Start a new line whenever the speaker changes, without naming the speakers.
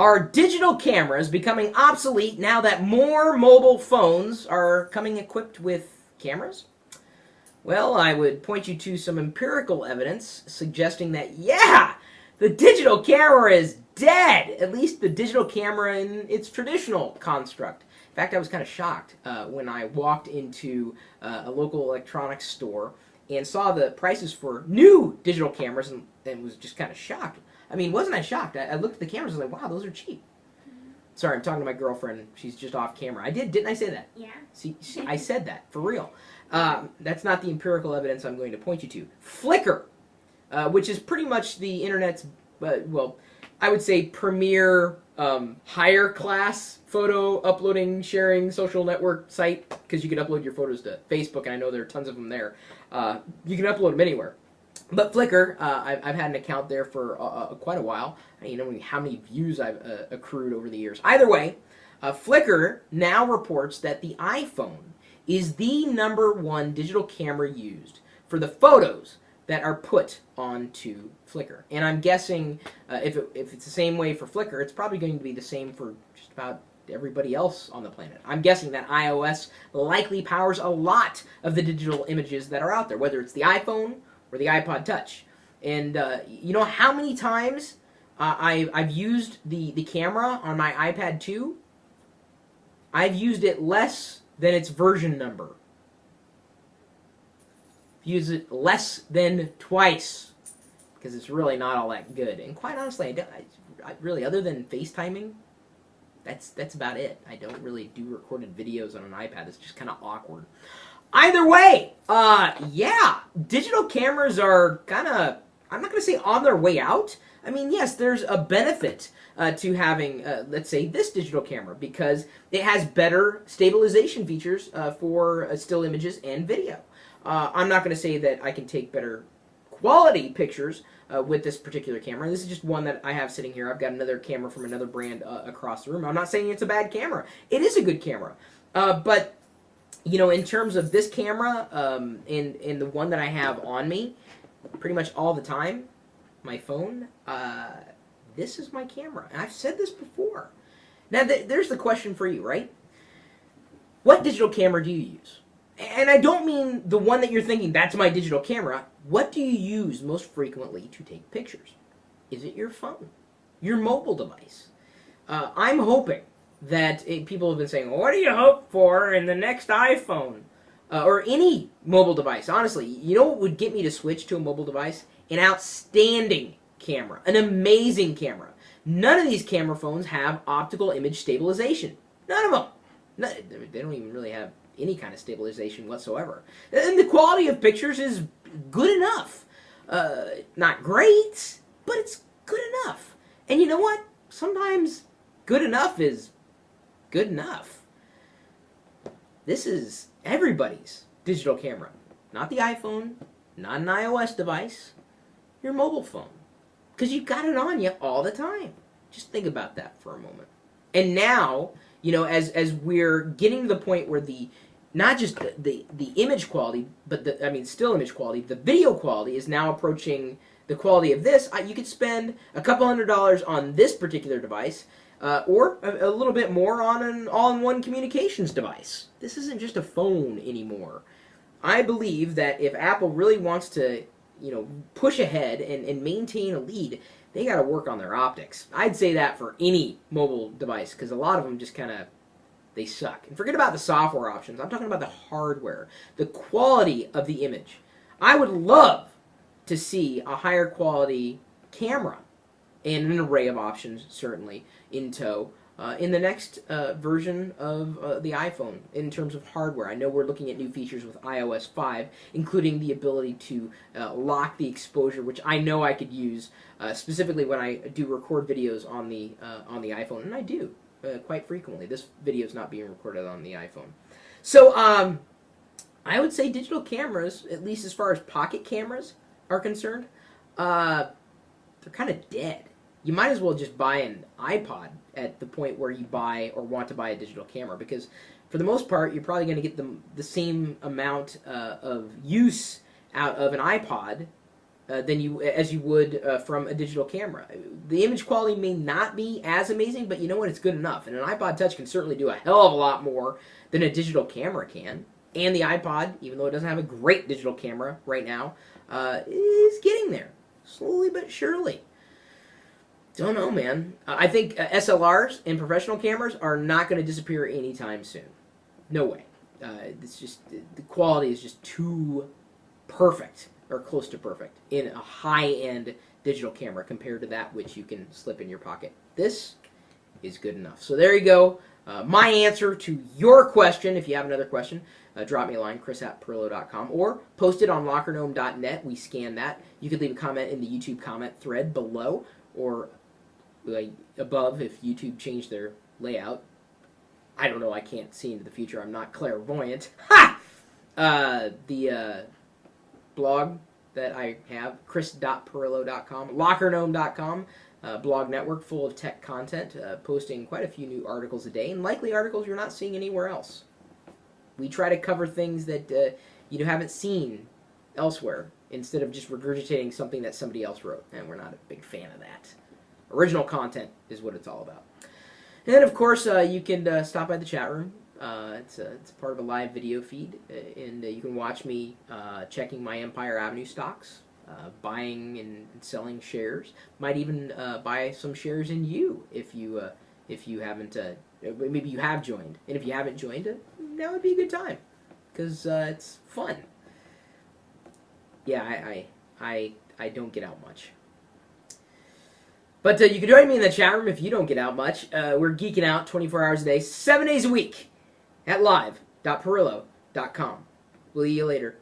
Are digital cameras becoming obsolete now that more mobile phones are coming equipped with cameras? Well, I would point you to some empirical evidence suggesting that, yeah, the digital camera is dead, at least the digital camera in its traditional construct. In fact, I was kind of shocked when I walked into a local electronics store and saw the prices for new digital cameras and was just kind of shocked. I mean, wasn't I shocked? I looked at the cameras and was like, wow, those are cheap. Sorry, I'm talking to my girlfriend. She's just off camera. I didn't I say that?
Yeah.
See, I said that, for real. That's not the empirical evidence I'm going to point you to. Flickr, which is pretty much the internet's, well, I would say premier higher class photo uploading, sharing, social network site, because you can upload your photos to Facebook, and I know there are tons of them there. You can upload them anywhere. But Flickr, I've had an account there for quite a while. You know how many views I've accrued over the years. Either way, Flickr now reports that the iPhone is the #1 digital camera used for the photos that are put onto Flickr. And I'm guessing if it's the same way for Flickr, it's probably going to be the same for just about everybody else on the planet. I'm guessing that iOS likely powers a lot of the digital images that are out there, whether it's the iPhone or the iPod Touch. And you know how many times I've used the camera on my iPad 2? I've used it less than its version number. Use it less than twice because it's really not all that good. And quite honestly, I really, other than FaceTiming, that's about it. I don't really do recorded videos on an iPad. It's just kind of awkward. Either way, yeah, digital cameras are kind of, I'm not going to say on their way out. I mean, yes, there's a benefit to having, let's say, this digital camera because it has better stabilization features for still images and video. I'm not going to say that I can take better quality pictures with this particular camera. This is just one that I have sitting here. I've got another camera from another brand across the room. I'm not saying it's a bad camera. It is a good camera. But, you know, in terms of this camera and the one that I have on me pretty much all the time, my phone, this is my camera. And I've said this before. Now, there's the question for you, right? What digital camera do you use? And I don't mean the one that you're thinking, that's my digital camera. What do you use most frequently to take pictures? Is it your phone? Your mobile device? I'm hoping that people have been saying, well, what do you hope for in the next iPhone? Or any mobile device. Honestly, you know what would get me to switch to a mobile device? An outstanding camera. An amazing camera. None of these camera phones have optical image stabilization. None of them. They don't even really have any kind of stabilization whatsoever. And the quality of pictures is good enough. Not great, but it's good enough. And you know what? Sometimes good enough is good enough. This is everybody's digital camera. Not the iPhone, not an iOS device, your mobile phone. Because you've got it on you all the time. Just think about that for a moment. And now, you know, as we're getting to the point where not just the image quality, but still image quality, the video quality is now approaching the quality of this. You could spend a couple $100s on this particular device, or a little bit more on an all-in-one communications device. This isn't just a phone anymore. I believe that if Apple really wants to, you know, push ahead and maintain a lead, they got to work on their optics. I'd say that for any mobile device, because a lot of them just kind of, they suck. And forget about the software options. I'm talking about the hardware, the quality of the image. I would love to see a higher quality camera and an array of options, certainly, in tow in the next version of the iPhone in terms of hardware. I know we're looking at new features with iOS 5, including the ability to lock the exposure, which I know I could use specifically when I do record videos on the iPhone, and I do quite frequently. This video is not being recorded on the iPhone. So I would say digital cameras, at least as far as pocket cameras are concerned, they're kind of dead. You might as well just buy an iPod at the point where you buy or want to buy a digital camera, because for the most part, you're probably going to get the same amount of use out of an iPod as you would from a digital camera. The image quality may not be as amazing, but you know what? It's good enough. And an iPod Touch can certainly do a hell of a lot more than a digital camera can. And the iPod, even though it doesn't have a great digital camera right now, is getting there. Slowly but surely. Don't know, man. I think SLRs and professional cameras are not going to disappear anytime soon. No way. It's just the quality is just too perfect or close to perfect in a high-end digital camera compared to that which you can slip in your pocket. This is good enough. So there you go. My answer to your question. If you have another question, drop me a line, chris@perillo.com, or post it on lockergnome.net. We scan that. You could leave a comment in the YouTube comment thread below or above if YouTube changed their layout. I don't know. I can't see into the future. I'm not clairvoyant. Ha! The blog that I have, chris.perillo.com, lockergnome.com, blog network full of tech content, posting quite a few new articles a day, and likely articles you're not seeing anywhere else. We try to cover things that you haven't seen elsewhere, instead of just regurgitating something that somebody else wrote, and we're not a big fan of that. Original content is what it's all about. And of course, you can stop by the chat room. It's part of a live video feed, and you can watch me checking my Empire Avenue stocks, buying and selling shares. Might even buy some shares in you if you haven't. Maybe you have joined, and if you haven't joined, that would be a good time because it's fun. Yeah, I don't get out much. But you can join me in the chat room if you don't get out much. We're geeking out 24 hours a day, 7 days a week at live.perillo.com. We'll see you later.